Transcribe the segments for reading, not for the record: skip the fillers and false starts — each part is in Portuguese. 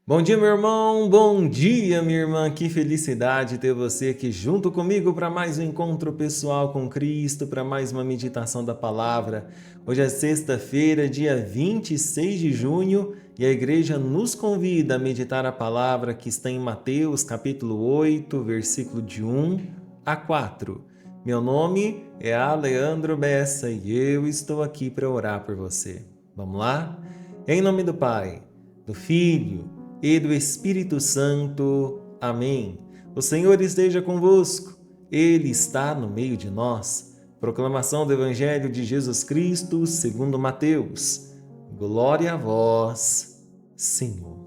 Bom dia, meu irmão. Bom dia, minha irmã. Que felicidade ter você aqui junto comigo para mais um encontro pessoal com Cristo, para mais uma meditação da palavra. Hoje é sexta-feira, dia 26 de junho, e a igreja nos convida a meditar a palavra que está em Mateus, capítulo 8, versículo de 1 a 4. Meu nome é Aleandro Bessa e eu estou aqui para orar por você. Vamos lá? Em nome do Pai, do Filho e do Espírito Santo. Amém. O Senhor esteja convosco. Ele está no meio de nós. Proclamação do Evangelho de Jesus Cristo, segundo Mateus. Glória a vós, Senhor.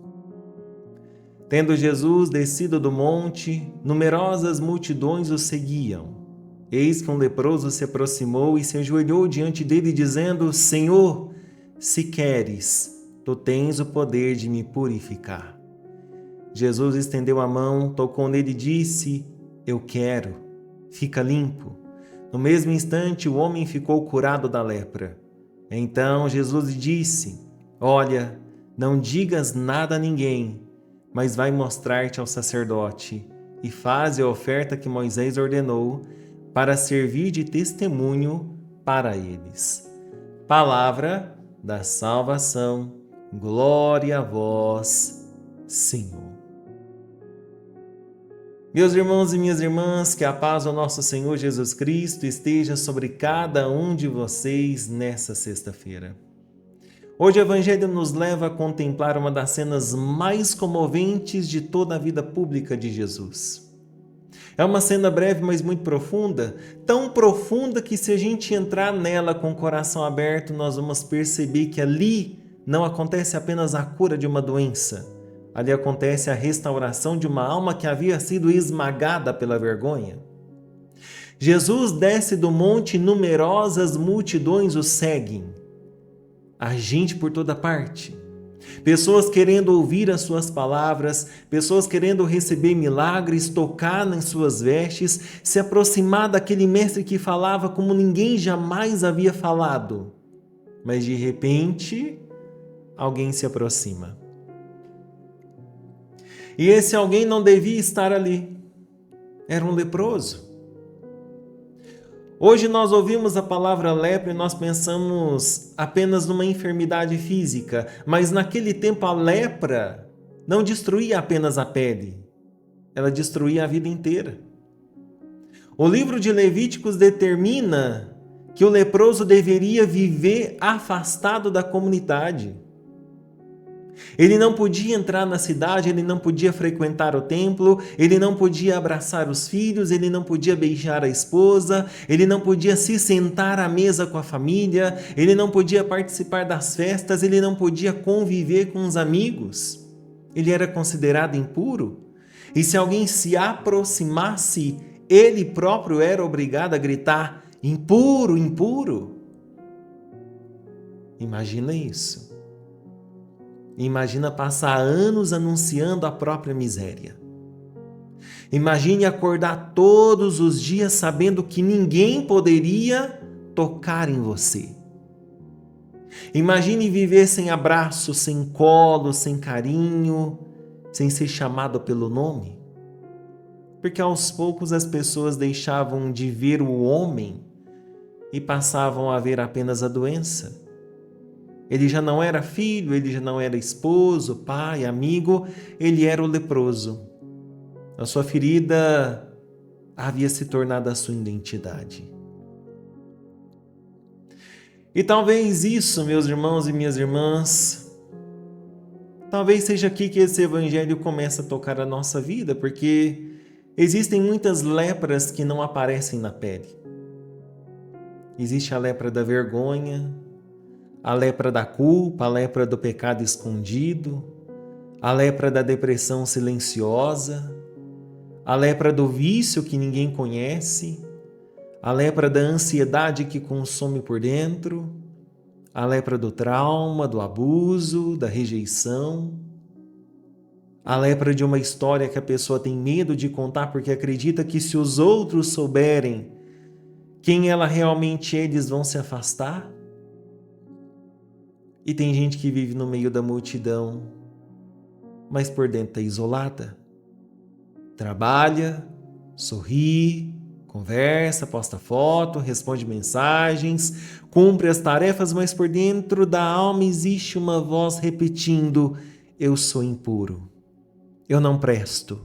Tendo Jesus descido do monte, numerosas multidões o seguiam. Eis que um leproso se aproximou e se ajoelhou diante dele, dizendo: Senhor, se queres, tu tens o poder de me purificar. Jesus estendeu a mão, tocou nele e disse: Eu quero, fica limpo. No mesmo instante, o homem ficou curado da lepra. Então Jesus lhe disse: Olha, não digas nada a ninguém, mas vai mostrar-te ao sacerdote e faze a oferta que Moisés ordenou para servir de testemunho para eles. Palavra da salvação. Glória a vós, Senhor. Meus irmãos e minhas irmãs, que a paz do nosso Senhor Jesus Cristo esteja sobre cada um de vocês nessa sexta-feira. Hoje o Evangelho nos leva a contemplar uma das cenas mais comoventes de toda a vida pública de Jesus. É uma cena breve, mas muito profunda, tão profunda que se a gente entrar nela com o coração aberto, nós vamos perceber que ali não acontece apenas a cura de uma doença. Ali acontece a restauração de uma alma que havia sido esmagada pela vergonha. Jesus desce do monte e numerosas multidões o seguem. Há gente por toda parte. Pessoas querendo ouvir as suas palavras, pessoas querendo receber milagres, tocar nas suas vestes, se aproximar daquele mestre que falava como ninguém jamais havia falado. Mas de repente, alguém se aproxima. E esse alguém não devia estar ali. Era um leproso. Hoje nós ouvimos a palavra lepra e nós pensamos apenas numa enfermidade física, mas naquele tempo a lepra não destruía apenas a pele, ela destruía a vida inteira. O livro de Levíticos determina que o leproso deveria viver afastado da comunidade. Ele não podia entrar na cidade, ele não podia frequentar o templo, ele não podia abraçar os filhos, ele não podia beijar a esposa, ele não podia se sentar à mesa com a família, ele não podia participar das festas, ele não podia conviver com os amigos. Ele era considerado impuro. E se alguém se aproximasse, ele próprio era obrigado a gritar: impuro, impuro. Imagina isso. Imagina passar anos anunciando a própria miséria. Imagine acordar todos os dias sabendo que ninguém poderia tocar em você. Imagine viver sem abraço, sem colo, sem carinho, sem ser chamado pelo nome. Porque aos poucos as pessoas deixavam de ver o homem e passavam a ver apenas a doença. Ele já não era filho, ele já não era esposo, pai, amigo, ele era o leproso. A sua ferida havia se tornado a sua identidade. E talvez isso, meus irmãos e minhas irmãs, talvez seja aqui que esse evangelho começa a tocar a nossa vida, porque existem muitas lepras que não aparecem na pele. Existe a lepra da vergonha, a lepra da culpa, a lepra do pecado escondido, a lepra da depressão silenciosa, a lepra do vício que ninguém conhece, a lepra da ansiedade que consome por dentro, a lepra do trauma, do abuso, da rejeição, a lepra de uma história que a pessoa tem medo de contar porque acredita que se os outros souberem quem ela realmente é, eles vão se afastar. E tem gente que vive no meio da multidão mas por dentro está isolada. Trabalha, sorri, conversa, posta foto, responde mensagens, cumpre as tarefas, mas por dentro da alma existe uma voz repetindo: eu sou impuro, eu não presto,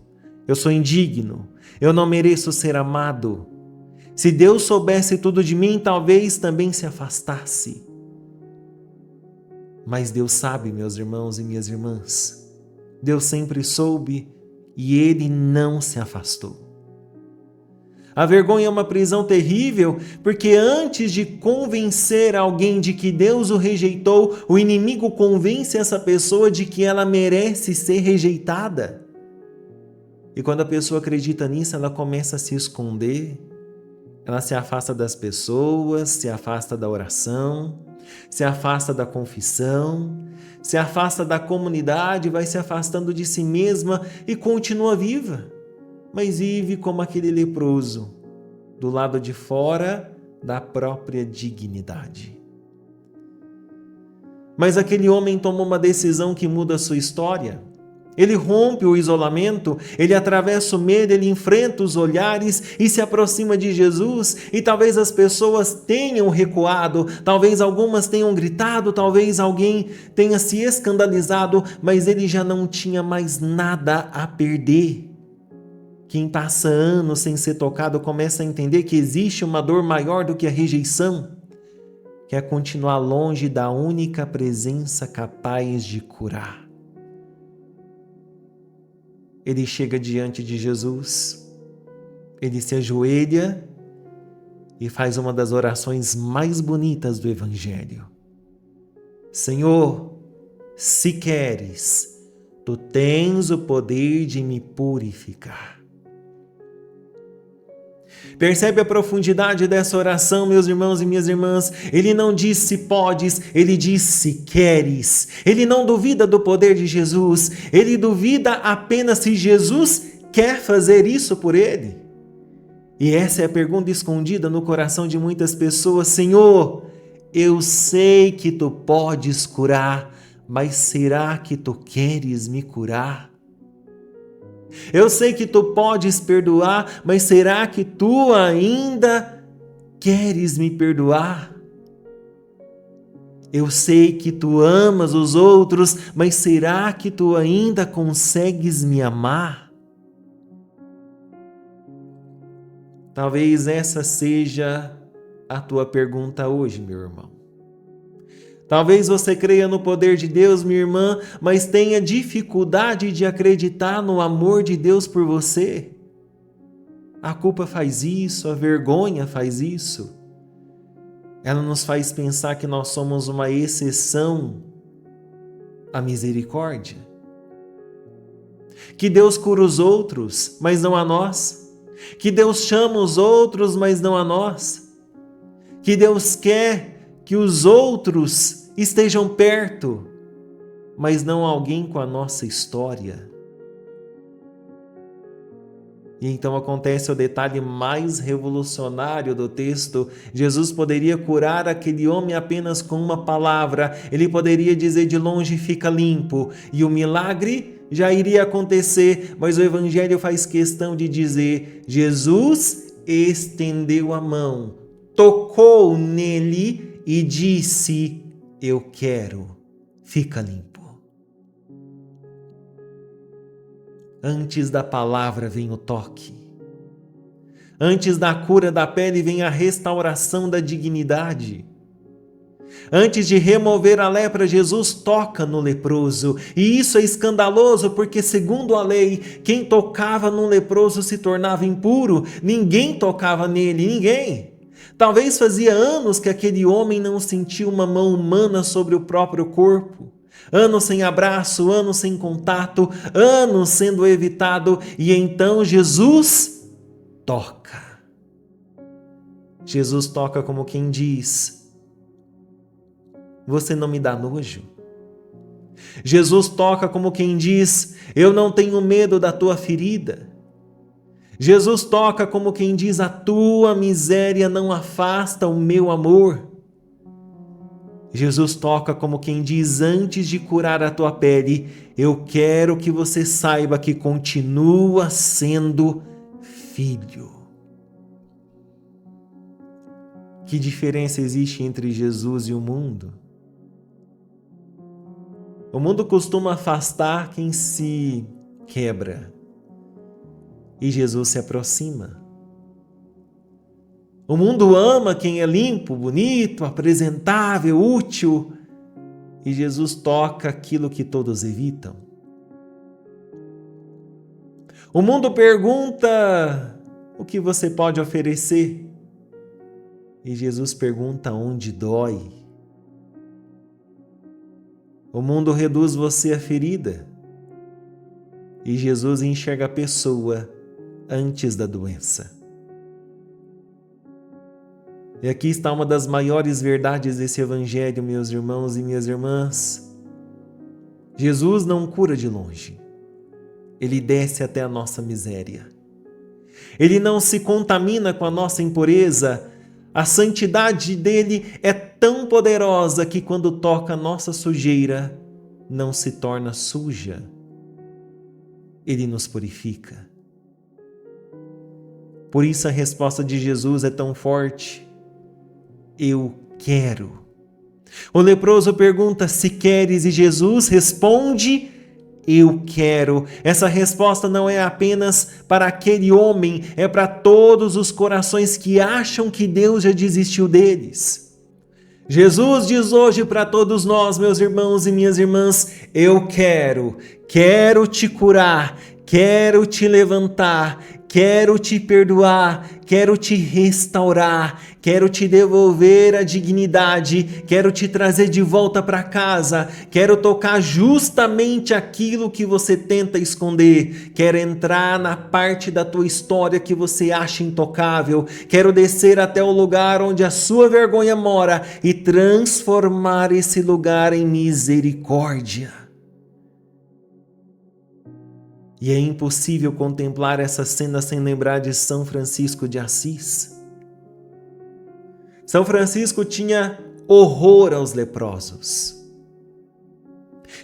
eu sou indigno, eu não mereço ser amado. Se Deus soubesse tudo de mim, talvez também se afastasse. Mas Deus sabe, meus irmãos e minhas irmãs. Deus sempre soube e Ele não se afastou. A vergonha é uma prisão terrível, porque antes de convencer alguém de que Deus o rejeitou, o inimigo convence essa pessoa de que ela merece ser rejeitada. E quando a pessoa acredita nisso, ela começa a se esconder, ela se afasta das pessoas, se afasta da oração, se afasta da confissão, se afasta da comunidade, vai se afastando de si mesma e continua viva, mas vive como aquele leproso, do lado de fora da própria dignidade. Mas aquele homem tomou uma decisão que muda a sua história. Ele rompe o isolamento, ele atravessa o medo, ele enfrenta os olhares e se aproxima de Jesus. E talvez as pessoas tenham recuado, talvez algumas tenham gritado, talvez alguém tenha se escandalizado, mas ele já não tinha mais nada a perder. Quem passa anos sem ser tocado começa a entender que existe uma dor maior do que a rejeição, que é continuar longe da única presença capaz de curar. Ele chega diante de Jesus, ele se ajoelha e faz uma das orações mais bonitas do Evangelho. Senhor, se queres, tu tens o poder de me purificar. Percebe a profundidade dessa oração, meus irmãos e minhas irmãs? Ele não diz se podes, ele diz se queres. Ele não duvida do poder de Jesus, ele duvida apenas se Jesus quer fazer isso por ele. E essa é a pergunta escondida no coração de muitas pessoas: Senhor, eu sei que tu podes curar, mas será que tu queres me curar? Eu sei que tu podes perdoar, mas será que tu ainda queres me perdoar? Eu sei que tu amas os outros, mas será que tu ainda consegues me amar? Talvez essa seja a tua pergunta hoje, meu irmão. Talvez você creia no poder de Deus, minha irmã, mas tenha dificuldade de acreditar no amor de Deus por você. A culpa faz isso, a vergonha faz isso. Ela nos faz pensar que nós somos uma exceção à misericórdia. Que Deus cura os outros, mas não a nós. Que Deus chama os outros, mas não a nós. Que Deus quer que os outros estejam perto, mas não alguém com a nossa história. E então acontece o detalhe mais revolucionário do texto. Jesus poderia curar aquele homem apenas com uma palavra. Ele poderia dizer de longe: fica limpo, e o milagre já iria acontecer, mas o Evangelho faz questão de dizer: Jesus estendeu a mão, tocou nele e disse: eu quero, fica limpo. Antes da palavra vem o toque. Antes da cura da pele vem a restauração da dignidade. Antes de remover a lepra, Jesus toca no leproso. E isso é escandaloso, porque segundo a lei, quem tocava no leproso se tornava impuro. Ninguém tocava nele, ninguém. Talvez fazia anos que aquele homem não sentia uma mão humana sobre o próprio corpo. Anos sem abraço, anos sem contato, anos sendo evitado. E então Jesus toca. Jesus toca como quem diz: você não me dá nojo? Jesus toca como quem diz: eu não tenho medo da tua ferida. Jesus toca como quem diz: a tua miséria não afasta o meu amor. Jesus toca como quem diz: antes de curar a tua pele, eu quero que você saiba que continua sendo filho. Que diferença existe entre Jesus e o mundo? O mundo costuma afastar quem se quebra, e Jesus se aproxima. O mundo ama quem é limpo, bonito, apresentável, útil, e Jesus toca aquilo que todos evitam. O mundo pergunta o que você pode oferecer, e Jesus pergunta onde dói. O mundo reduz você à ferida, e Jesus enxerga a pessoa antes da doença. E aqui está uma das maiores verdades desse evangelho, meus irmãos e minhas irmãs. Jesus não cura de longe. Ele desce até a nossa miséria. Ele não se contamina com a nossa impureza. A santidade dele é tão poderosa que quando toca a nossa sujeira, não se torna suja. Ele nos purifica. Por isso a resposta de Jesus é tão forte. Eu quero. O leproso pergunta se queres e Jesus responde: eu quero. Essa resposta não é apenas para aquele homem, é para todos os corações que acham que Deus já desistiu deles. Jesus diz hoje para todos nós, meus irmãos e minhas irmãs: eu quero te curar, quero te levantar, quero te perdoar, quero te restaurar, quero te devolver a dignidade, quero te trazer de volta para casa, quero tocar justamente aquilo que você tenta esconder, quero entrar na parte da tua história que você acha intocável, quero descer até o lugar onde a sua vergonha mora e transformar esse lugar em misericórdia. E é impossível contemplar essa cena sem lembrar de São Francisco de Assis. São Francisco tinha horror aos leprosos.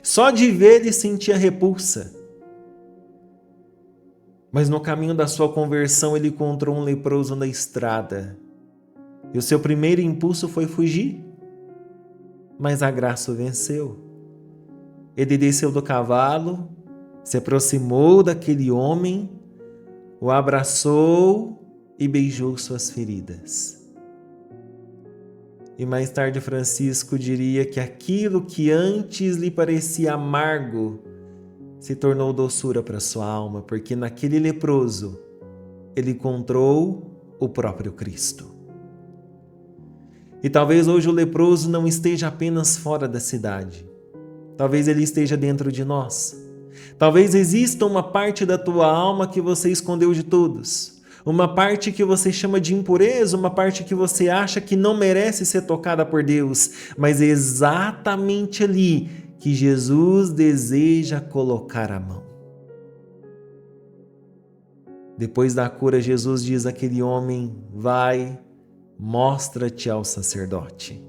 Só de ver ele sentia repulsa. Mas no caminho da sua conversão ele encontrou um leproso na estrada. E o seu primeiro impulso foi fugir. Mas a graça o venceu. Ele desceu do cavalo, se aproximou daquele homem, o abraçou e beijou suas feridas. E mais tarde Francisco diria que aquilo que antes lhe parecia amargo se tornou doçura para sua alma, porque naquele leproso ele encontrou o próprio Cristo. E talvez hoje o leproso não esteja apenas fora da cidade, talvez ele esteja dentro de nós. Talvez exista uma parte da tua alma que você escondeu de todos, uma parte que você chama de impureza, uma parte que você acha que não merece ser tocada por Deus, mas é exatamente ali que Jesus deseja colocar a mão. Depois da cura, Jesus diz àquele homem: vai, mostra-te ao sacerdote.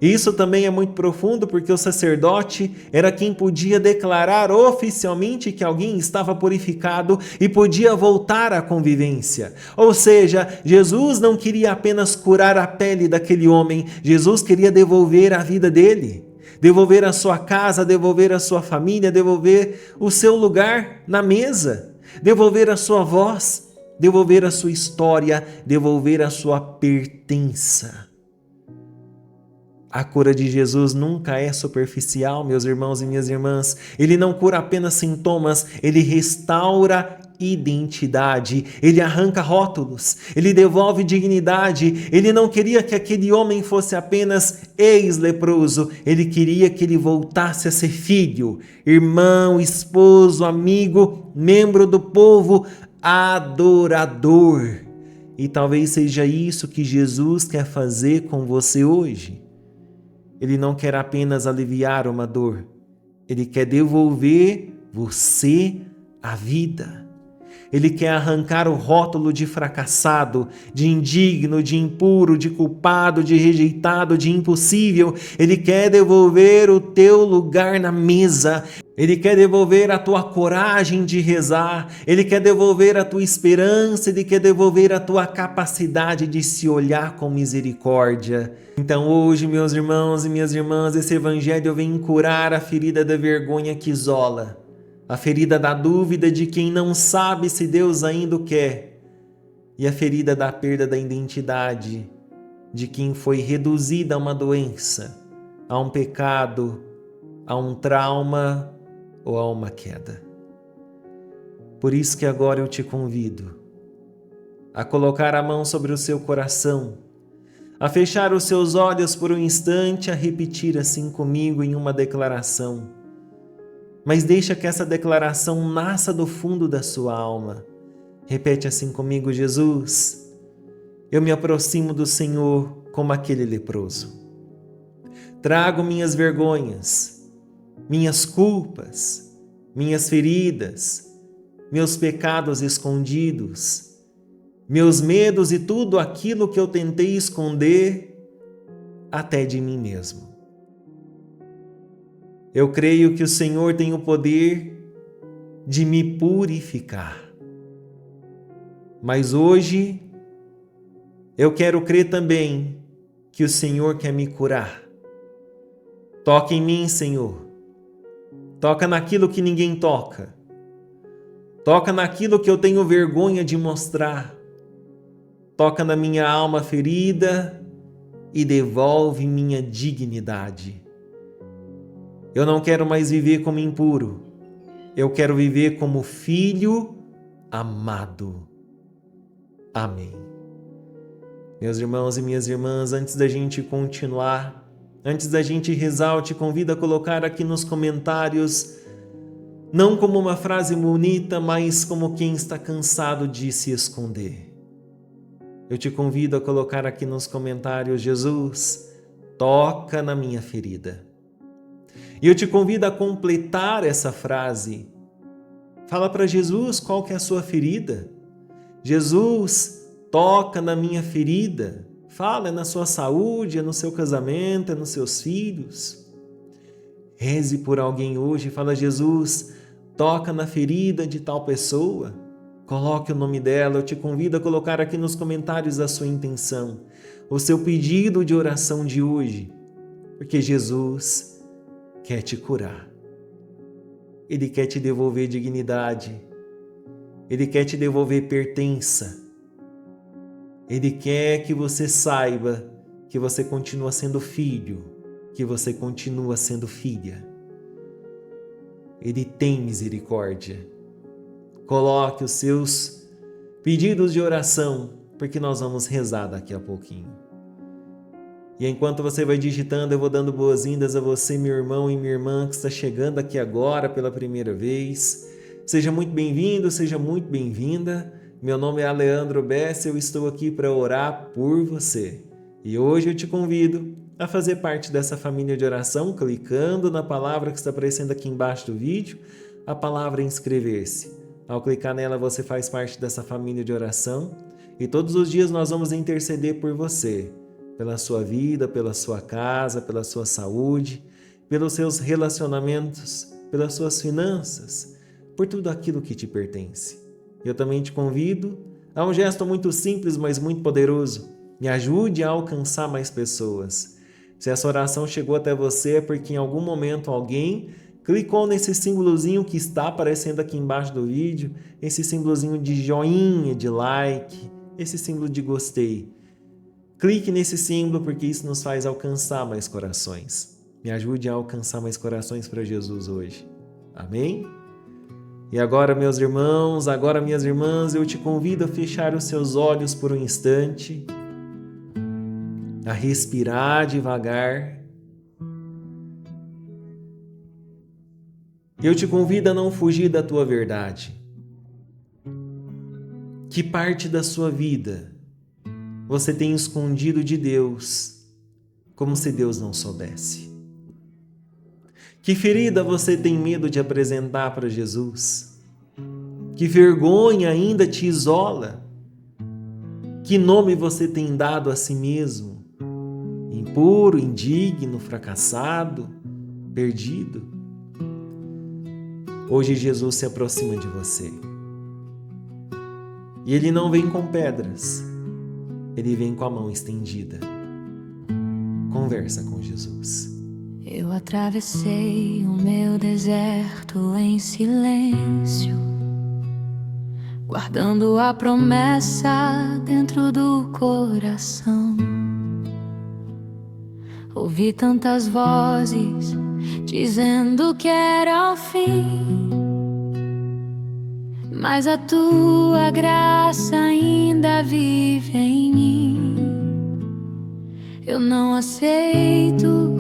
Isso também é muito profundo porque o sacerdote era quem podia declarar oficialmente que alguém estava purificado e podia voltar à convivência. Ou seja, Jesus não queria apenas curar a pele daquele homem, Jesus queria devolver a vida dele, devolver a sua casa, devolver a sua família, devolver o seu lugar na mesa, devolver a sua voz, devolver a sua história, devolver a sua pertença. A cura de Jesus nunca é superficial, meus irmãos e minhas irmãs. Ele não cura apenas sintomas, ele restaura identidade, ele arranca rótulos, ele devolve dignidade. Ele não queria que aquele homem fosse apenas ex-leproso, ele queria que ele voltasse a ser filho, irmão, esposo, amigo, membro do povo, adorador. E talvez seja isso que Jesus quer fazer com você hoje. Ele não quer apenas aliviar uma dor, ele quer devolver você a vida. Ele quer arrancar o rótulo de fracassado, de indigno, de impuro, de culpado, de rejeitado, de impossível. Ele quer devolver o teu lugar na mesa. Ele quer devolver a tua coragem de rezar. Ele quer devolver a tua esperança. Ele quer devolver a tua capacidade de se olhar com misericórdia. Então hoje, meus irmãos e minhas irmãs, esse evangelho vem curar a ferida da vergonha que isola. A ferida da dúvida de quem não sabe se Deus ainda o quer, e a ferida da perda da identidade de quem foi reduzida a uma doença, a um pecado, a um trauma ou a uma queda. Por isso que agora eu te convido a colocar a mão sobre o seu coração, a fechar os seus olhos por um instante, a repetir assim comigo em uma declaração. Mas deixa que essa declaração nasça do fundo da sua alma. Repete assim comigo: Jesus, eu me aproximo do Senhor como aquele leproso. Trago minhas vergonhas, minhas culpas, minhas feridas, meus pecados escondidos, meus medos e tudo aquilo que eu tentei esconder até de mim mesmo. Eu creio que o Senhor tem o poder de me purificar. Mas hoje eu quero crer também que o Senhor quer me curar. Toca em mim, Senhor. Toca naquilo que ninguém toca. Toca naquilo que eu tenho vergonha de mostrar. Toca na minha alma ferida e devolve minha dignidade. Eu não quero mais viver como impuro. Eu quero viver como filho amado. Amém. Meus irmãos e minhas irmãs, antes da gente continuar, antes da gente rezar, eu te convido a colocar aqui nos comentários, não como uma frase bonita, mas como quem está cansado de se esconder. Eu te convido a colocar aqui nos comentários: Jesus, toca na minha ferida. E eu te convido a completar essa frase. Fala para Jesus qual que é a sua ferida. Jesus, toca na minha ferida. Fala, é na sua saúde, é no seu casamento, é nos seus filhos. Reze por alguém hoje e fala: Jesus, toca na ferida de tal pessoa. Coloque o nome dela. Eu te convido a colocar aqui nos comentários a sua intenção, o seu pedido de oração de hoje, porque Jesus quer te curar. Ele quer te devolver dignidade. Ele quer te devolver pertença. Ele quer que você saiba que você continua sendo filho, que você continua sendo filha. Ele tem misericórdia. Coloque os seus pedidos de oração, porque nós vamos rezar daqui a pouquinho. E enquanto você vai digitando, eu vou dando boas-vindas a você, meu irmão e minha irmã, que está chegando aqui agora pela primeira vez. Seja muito bem-vindo, seja muito bem-vinda. Meu nome é Aleandro Bessa, eu estou aqui para orar por você. E hoje eu te convido a fazer parte dessa família de oração, clicando na palavra que está aparecendo aqui embaixo do vídeo, a palavra inscrever-se. Ao clicar nela, você faz parte dessa família de oração e todos os dias nós vamos interceder por você, pela sua vida, pela sua casa, pela sua saúde, pelos seus relacionamentos, pelas suas finanças, por tudo aquilo que te pertence. Eu também te convido a um gesto muito simples, mas muito poderoso. Me ajude a alcançar mais pessoas. Se essa oração chegou até você é porque em algum momento alguém clicou nesse símbolozinho que está aparecendo aqui embaixo do vídeo, esse símbolozinho de joinha, de like, esse símbolo de gostei. Clique nesse símbolo porque isso nos faz alcançar mais corações. Me ajude a alcançar mais corações para Jesus hoje. Amém? E agora, meus irmãos, agora, minhas irmãs, eu te convido a fechar os seus olhos por um instante, a respirar devagar. Eu te convido a não fugir da tua verdade. Que parte da sua vida você tem escondido de Deus, como se Deus não soubesse? Que ferida você tem medo de apresentar para Jesus? Que vergonha ainda te isola? Que nome você tem dado a si mesmo? Impuro, indigno, fracassado, perdido? Hoje Jesus se aproxima de você. E Ele não vem com pedras, Ele vem com a mão estendida. Conversa com Jesus. Eu atravessei o meu deserto em silêncio, guardando a promessa dentro do coração. Ouvi tantas vozes dizendo que era o fim, mas a tua graça ainda vive em mim. Eu não aceito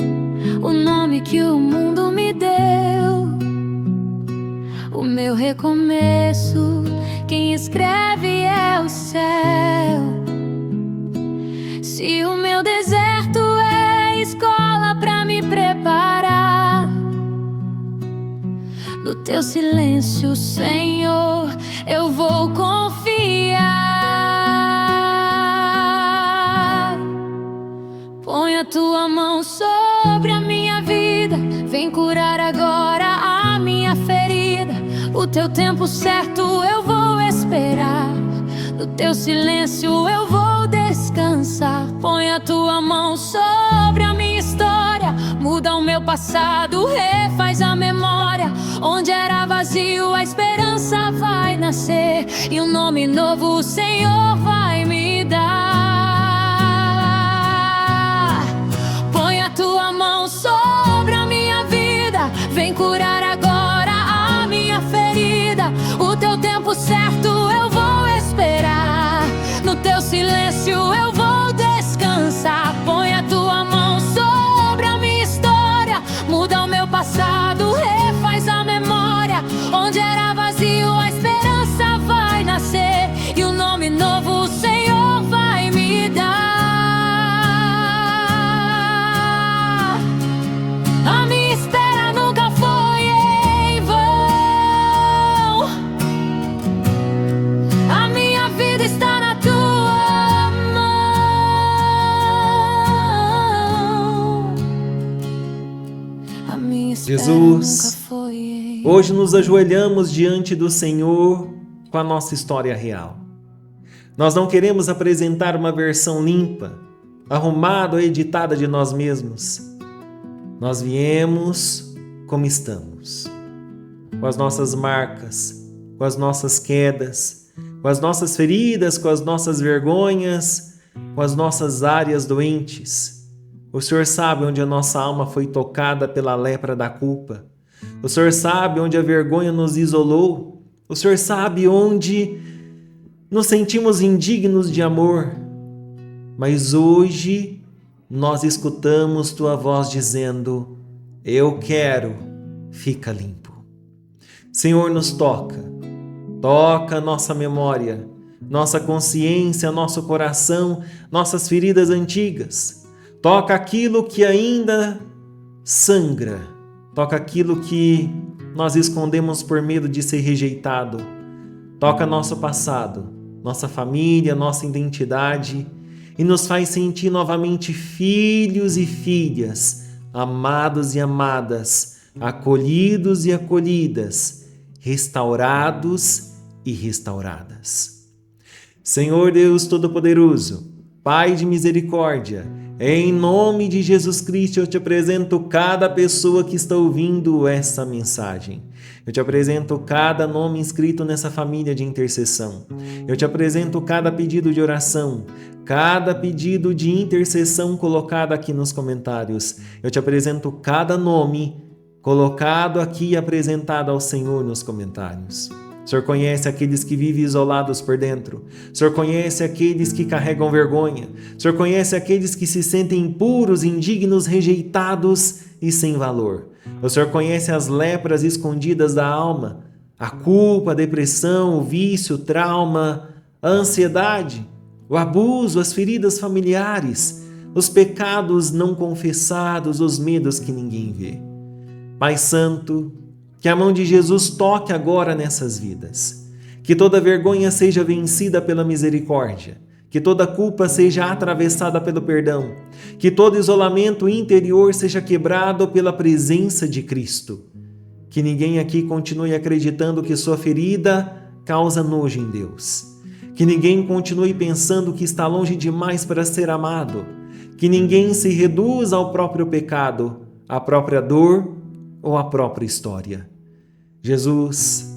o nome que o mundo me deu. O meu recomeço, quem escreve é o céu. Se o meu deserto é escola pra me preparar, no teu silêncio, Senhor, eu vou confiar. Põe a tua mão sobre a minha vida, vem curar agora a minha ferida. O teu tempo certo eu vou esperar, no teu silêncio eu vou descansar. Põe a tua mão sobre a minha história, muda o meu passado, refaz a memória. Onde era vazio, a esperança vai nascer, e um nome novo o Senhor vai me dar. Põe a tua mão sobre a minha vida, vem curar agora a minha ferida. O teu tempo certo eu vou esperar, no teu silêncio eu vou descansar. Põe a tua mão sobre a minha história, muda o meu passado, refaz a memória. Onde era vazio, a esperança vai nascer, e um nome novo o Senhor vai me dar. A minha espera nunca foi em vão, a minha vida está na tua mão. A minha espera Jesus, nunca foi em vão. hoje nos ajoelhamos diante do Senhor com a nossa história real. Nós não queremos apresentar uma versão limpa, arrumada ou editada de nós mesmos. Nós viemos como estamos, com as nossas marcas, com as nossas quedas, com as nossas feridas, com as nossas vergonhas, com as nossas áreas doentes. O Senhor sabe onde a nossa alma foi tocada pela lepra da culpa. O Senhor sabe onde a vergonha nos isolou. O Senhor sabe onde nos sentimos indignos de amor. Mas hoje nós escutamos Tua voz dizendo: eu quero, fica limpo. Senhor, nos toca. Toca nossa memória, nossa consciência, nosso coração, nossas feridas antigas. Toca aquilo que ainda sangra. Toca aquilo que nós escondemos por medo de ser rejeitado. Toca nosso passado, nossa família, nossa identidade, e nos faz sentir novamente filhos e filhas, amados e amadas, acolhidos e acolhidas, restaurados e restauradas. Senhor Deus Todo-Poderoso, Pai de misericórdia, em nome de Jesus Cristo, eu te apresento cada pessoa que está ouvindo essa mensagem. Eu te apresento cada nome inscrito nessa família de intercessão. Eu te apresento cada pedido de oração, cada pedido de intercessão colocado aqui nos comentários. Eu te apresento cada nome colocado aqui e apresentado ao Senhor nos comentários. O Senhor conhece aqueles que vivem isolados por dentro. O Senhor conhece aqueles que carregam vergonha. O Senhor conhece aqueles que se sentem impuros, indignos, rejeitados e sem valor. O Senhor conhece as lepras escondidas da alma, a culpa, a depressão, o vício, o trauma, a ansiedade, o abuso, as feridas familiares, os pecados não confessados, os medos que ninguém vê. Pai Santo, que a mão de Jesus toque agora nessas vidas. Que toda vergonha seja vencida pela misericórdia. Que toda culpa seja atravessada pelo perdão. Que todo isolamento interior seja quebrado pela presença de Cristo. Que ninguém aqui continue acreditando que sua ferida causa nojo em Deus. Que ninguém continue pensando que está longe demais para ser amado. Que ninguém se reduza ao próprio pecado, à própria dor ou à própria história. Jesus,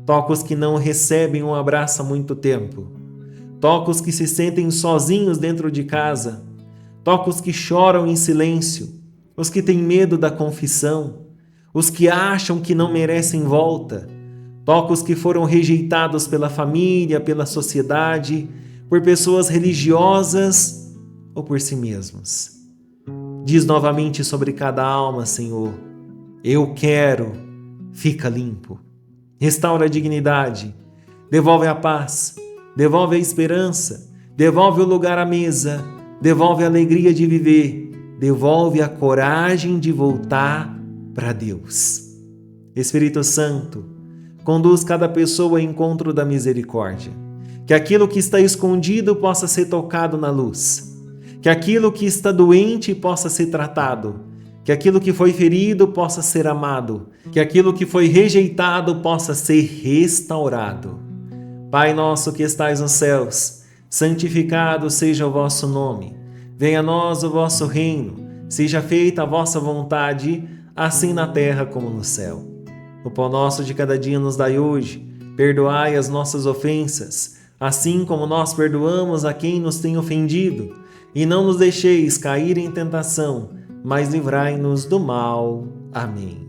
toca os que não recebem um abraço há muito tempo. Toca os que se sentem sozinhos dentro de casa. Toca os que choram em silêncio, os que têm medo da confissão, os que acham que não merecem volta. Toca os que foram rejeitados pela família, pela sociedade, por pessoas religiosas ou por si mesmos. Diz novamente sobre cada alma, Senhor: eu quero, fica limpo. Restaura a dignidade, devolve a paz, devolve a esperança, devolve o lugar à mesa, devolve a alegria de viver, devolve a coragem de voltar para Deus. Espírito Santo, conduz cada pessoa ao encontro da misericórdia. Que aquilo que está escondido possa ser tocado na luz. Que aquilo que está doente possa ser tratado. Que aquilo que foi ferido possa ser amado. Que aquilo que foi rejeitado possa ser restaurado. Pai nosso que estais nos céus, santificado seja o vosso nome. Venha a nós o vosso reino. Seja feita a vossa vontade, assim na terra como no céu. O pão nosso de cada dia nos dai hoje. Perdoai as nossas ofensas, assim como nós perdoamos a quem nos tem ofendido. E não nos deixeis cair em tentação, mas livrai-nos do mal. Amém.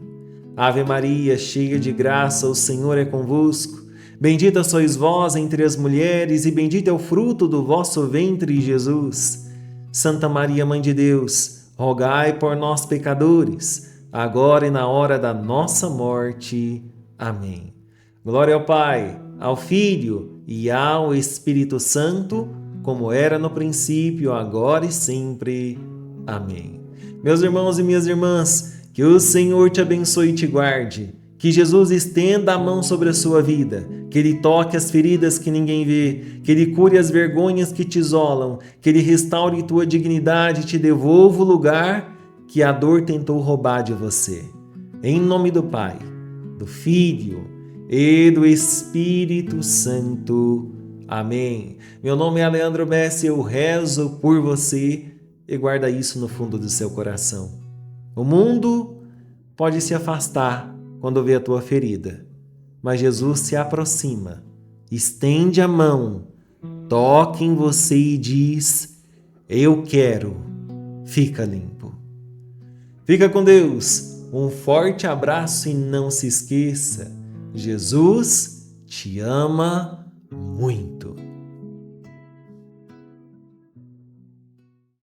Ave Maria, cheia de graça, o Senhor é convosco. Bendita sois vós entre as mulheres, e bendito é o fruto do vosso ventre, Jesus. Santa Maria, Mãe de Deus, rogai por nós, pecadores, agora e na hora da nossa morte. Amém. Glória ao Pai, ao Filho e ao Espírito Santo, como era no princípio, agora e sempre. Amém. Meus irmãos e minhas irmãs, que o Senhor te abençoe e te guarde. Que Jesus estenda a mão sobre a sua vida, que Ele toque as feridas que ninguém vê, que Ele cure as vergonhas que te isolam, que Ele restaure tua dignidade e te devolva o lugar que a dor tentou roubar de você. Em nome do Pai, do Filho e do Espírito Santo. Amém. Meu nome é Leandro Messi, eu rezo por você e guarda isso no fundo do seu coração. O mundo pode se afastar quando vê a tua ferida, mas Jesus se aproxima, estende a mão, toca em você e diz: eu quero, fica limpo. Fica com Deus, um forte abraço e não se esqueça, Jesus te ama muito.